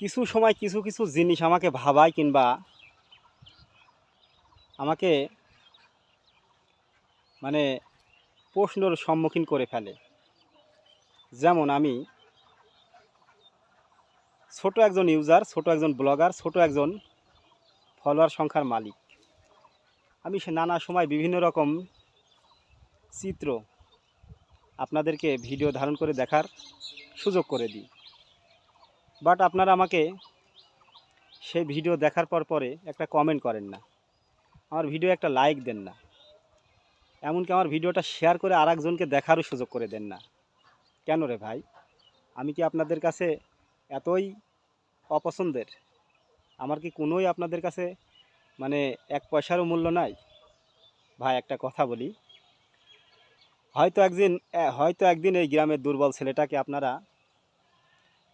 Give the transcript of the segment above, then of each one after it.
কিছু সময় কিছু কিছু জিনিস আমাকে ভাবায় কিংবা আমাকে মানে প্রশ্নের সম্মুখীন করে ফেলে। যেমন আমি ছোট একজন ইউজার, ছোট একজন ব্লগার, ছোট একজন ফলোয়ার সংখ্যার মালিক। আমি সে নানা সময় বিভিন্ন রকম চিত্র আপনাদেরকে ভিডিও ধারণ করে দেখার সুযোগ করে দিই। বাট আপনারা আমাকে সেই ভিডিও দেখার পরে একটা কমেন্ট করেন না, আমার ভিডিও একটা লাইক দেন না, এমনকি আমার ভিডিওটা শেয়ার করে আরেকজনকে দেখারও সুযোগ করে দেন না। কেন রে ভাই? আমি কি আপনাদের কাছে এতই অপছন্দের? আমার কি কোনোই আপনাদের কাছে মানে এক পয়সারও মূল্য নাই? ভাই একটা কথা বলি, হয়তো একদিন এই গ্রামের দুর্বল ছেলেটাকে আপনারা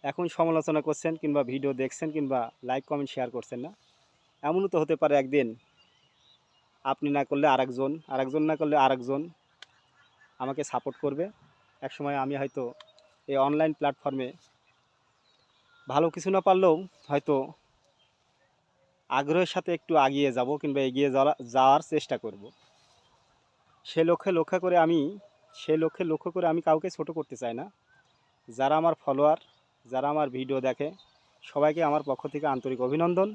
এখন সমালোচনা করছেন কিংবা ভিডিও দেখছেন কিংবা লাইক কমেন্ট শেয়ার করছেন না। এমনও তো হতে পারে একদিন আপনি না করলে আরেকজন, আরেকজন না করলে আরেকজন আমাকে সাপোর্ট করবে। একসময় আমি হয়তো এই অনলাইন প্ল্যাটফর্মে ভালো কিছু না পারলেও হয়তো আগ্রহের সাথে একটু এগিয়ে যাব কিংবা এগিয়ে যাওয়ার চেষ্টা করব। সে লক্ষ্যে লক্ষ্য করে আমি কাউকে ছোট করতে চাই না। যারা আমার ফলোয়ার, যারা আমার ভিডিও দেখে, সবাইকে আমার পক্ষ থেকে আন্তরিক অভিনন্দন।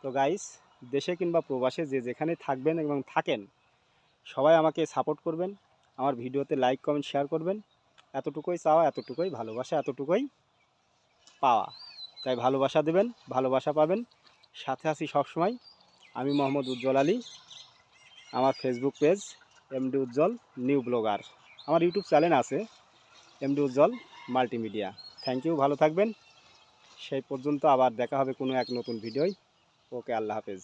তো গাইস, দেশে কিংবা প্রবাসে যে যেখানে থাকবেন এবং থাকেন, সবাই আমাকে সাপোর্ট করবেন, আমার ভিডিওতে লাইক কমেন্ট শেয়ার করবেন। এতটুকুই চাওয়া, এতটুকুই ভালোবাসা, এতটুকুই পাওয়া। তাই ভালোবাসা দেবেন, ভালোবাসা পাবেন। সাথে আছি সবসময়। আমি মোহাম্মদ উজ্জ্বল আলী। আমার Facebook page MD Ujjwal new blogger. আমার ইউটিউব চ্যানেল আছে MD Ujjwal multimedia. Thank you, ভালো থাকবেন। সেই পর্যন্ত আবার দেখা হবে কোনো এক নতুন ভিডিওয়। ওকে, আল্লাহ হাফেজ।